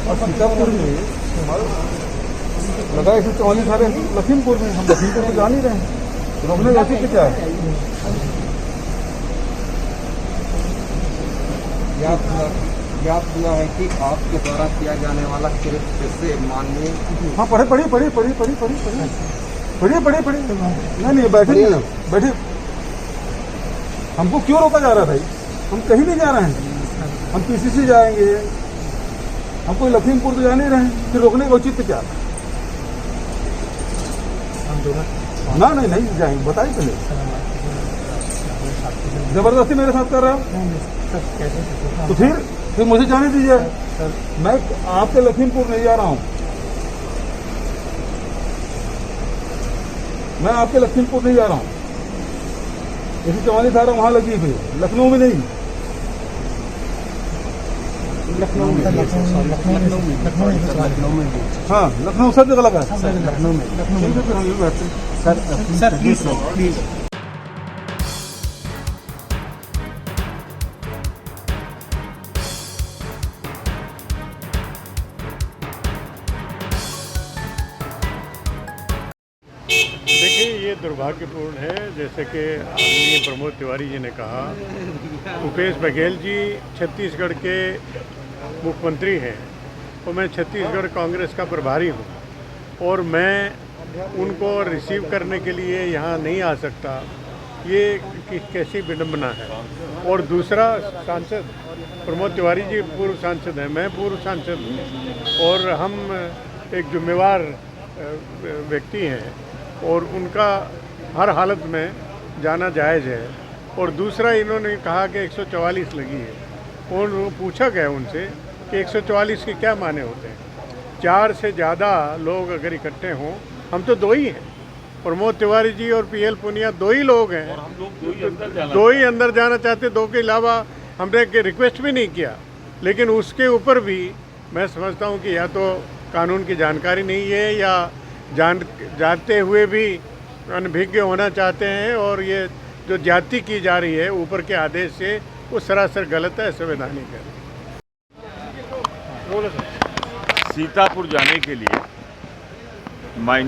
और सीतापुर में लगा 144 सारे लखीमपुर में, हम लखीमपुर में जा नहीं रहे हैं, रोकने का औचित्य क्या है? ज्ञात हुआ है कि आपके द्वारा किया जाने वाला कृत्य से माननीय। हाँ पढ़िए, नहीं बैठे। हमको क्यों रोका जा रहा है भाई? हम कहीं नहीं जा रहे हैं, हम पीसीसी जाएंगे, हम कोई लखीमपुर तो जा नहीं रहे हैं, फिर रोकने का औचित्य क्या? ना नहीं जाएंगे, बताइए पहले। जबरदस्ती मेरे साथ कर रहा हो तो फिर मुझे जाने दीजिए। मैं आपके लखीमपुर नहीं जा रहा हूं, मैं आपके लखीमपुर नहीं जा रहा हूं। 144 धारा वहां लगी हुई, लखनऊ में नहीं। लखनऊ में हाँ, लखनऊ सब जगह लगा है। लखनऊ में सर प्लीज। देखिए, ये दुर्भाग्यपूर्ण है, जैसे कि आदरणीय प्रमोद तिवारी जी ने कहा, भूपेश बघेल जी छत्तीसगढ़ के मुख्यमंत्री हैं और मैं छत्तीसगढ़ कांग्रेस का प्रभारी हूं और मैं उनको रिसीव करने के लिए यहाँ नहीं आ सकता। ये कैसी विडंबना है। और दूसरा, सांसद प्रमोद तिवारी जी पूर्व सांसद हैं, मैं पूर्व सांसद हूँ और हम एक जिम्मेवार व्यक्ति हैं और उनका हर हालत में जाना जायज़ है। और दूसरा, इन्होंने कहा कि 144 लगी है और पूछा गया उनसे कि 144 के क्या माने होते हैं। 4 से ज़्यादा लोग अगर इकट्ठे हों, हम तो 2 ही हैं, प्रमोद तिवारी जी और पीएल पुनिया 2 ही लोग हैं और हम लोग 2 ही अंदर जाना चाहते। 2 के अलावा हमने रिक्वेस्ट भी नहीं किया। लेकिन उसके ऊपर भी मैं समझता हूँ कि या तो कानून की जानकारी नहीं है या जानते हुए भी अनभिज्ञ होना चाहते हैं और ये जो ज्यादती की जा रही है ऊपर के आदेश से, वो सरासर गलत है, संवैधानिक है। सीतापुर जाने के लिए मैं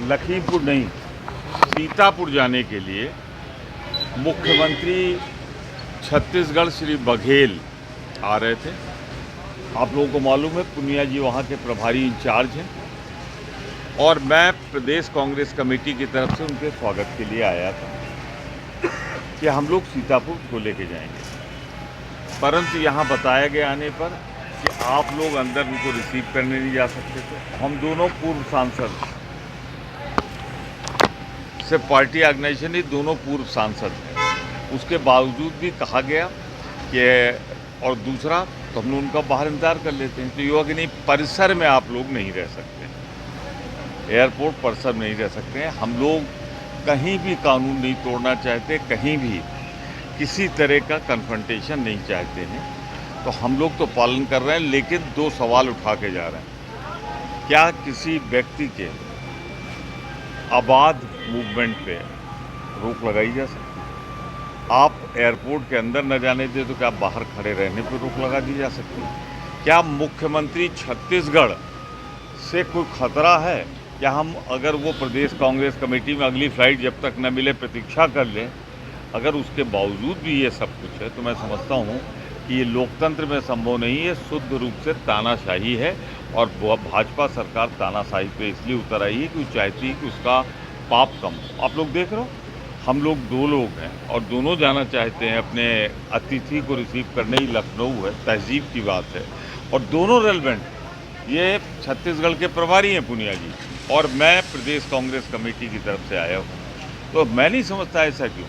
लखीमपुर नहीं, सीतापुर जाने के लिए मुख्यमंत्री छत्तीसगढ़ श्री बघेल आ रहे थे। आप लोगों को मालूम है, पुनिया जी वहाँ के प्रभारी इंचार्ज हैं और मैं प्रदेश कांग्रेस कमेटी की तरफ से उनके स्वागत के लिए आया था कि हम लोग सीतापुर को लेके जाएंगे। परंतु यहाँ बताया गया आने पर कि आप लोग अंदर उनको रिसीव करने नहीं जा सकते थे। हम दोनों पूर्व सांसद, सिर्फ पार्टी ऑर्गेनाइजेशन ही, दोनों पूर्व सांसद हैं। उसके बावजूद भी कहा गया कि, और दूसरा तो हम लोग उनका बाहर इंतजार कर लेते हैं। तो युवा कि नहीं, परिसर में आप लोग नहीं रह सकते, एयरपोर्ट परिसर में नहीं रह सकते हैं। हम लोग कहीं भी कानून नहीं तोड़ना चाहते, कहीं भी किसी तरह का कन्फ्रंटेशन नहीं चाहते हैं। तो हम लोग तो पालन कर रहे हैं, लेकिन 2 सवाल उठा के जा रहे हैं। क्या किसी व्यक्ति के अबाध मूवमेंट पे रोक लगाई जा सकती है? आप एयरपोर्ट के अंदर न जाने दें तो क्या बाहर खड़े रहने पर रोक लगा दी जा सकती है? क्या मुख्यमंत्री छत्तीसगढ़ से कोई खतरा है? क्या हम, अगर वो प्रदेश कांग्रेस कमेटी में अगली फ्लाइट जब तक न मिले प्रतीक्षा कर लें, अगर उसके बावजूद भी ये सब कुछ है, तो मैं समझता हूँ कि ये लोकतंत्र में संभव नहीं है, शुद्ध रूप से तानाशाही है। और भाजपा सरकार तानाशाही पे इसलिए उतर आई है कि वो चाहती है कि उसका पाप कम हो। आप लोग देख रहे हो, हम लोग 2 लोग हैं और दोनों जाना चाहते हैं अपने अतिथि को रिसीव करने। ही लखनऊ है, तहजीब की बात है और दोनों रेलेवेंट। ये छत्तीसगढ़ के प्रभारी हैं पुनिया जी और मैं प्रदेश कांग्रेस कमेटी की तरफ से आया हूँ। तो मैं नहीं समझता ऐसा क्यों।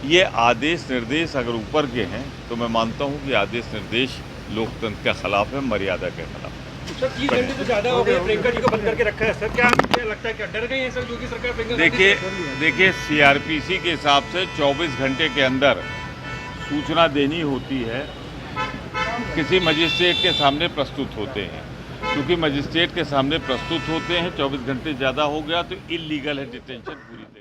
ये आदेश निर्देश अगर ऊपर के हैं तो मैं मानता हूँ कि आदेश निर्देश लोकतंत्र के खिलाफ है, मर्यादा के खिलाफ है। सर 30 घंटे तो ज़्यादा हो गए, प्रियंका जी को बंद करके रखा है सर, क्या लगता है, क्या डर गई है सर योगी सरकार प्रियंका? देखिए सीआरपीसी के हिसाब से 24 घंटे के अंदर सूचना देनी होती है, किसी मजिस्ट्रेट के सामने प्रस्तुत होते हैं। क्योंकि मजिस्ट्रेट के सामने प्रस्तुत होते हैं, 24 घंटे ज़्यादा हो गया तो इलीगल है डिटेंशन पूरी तरह।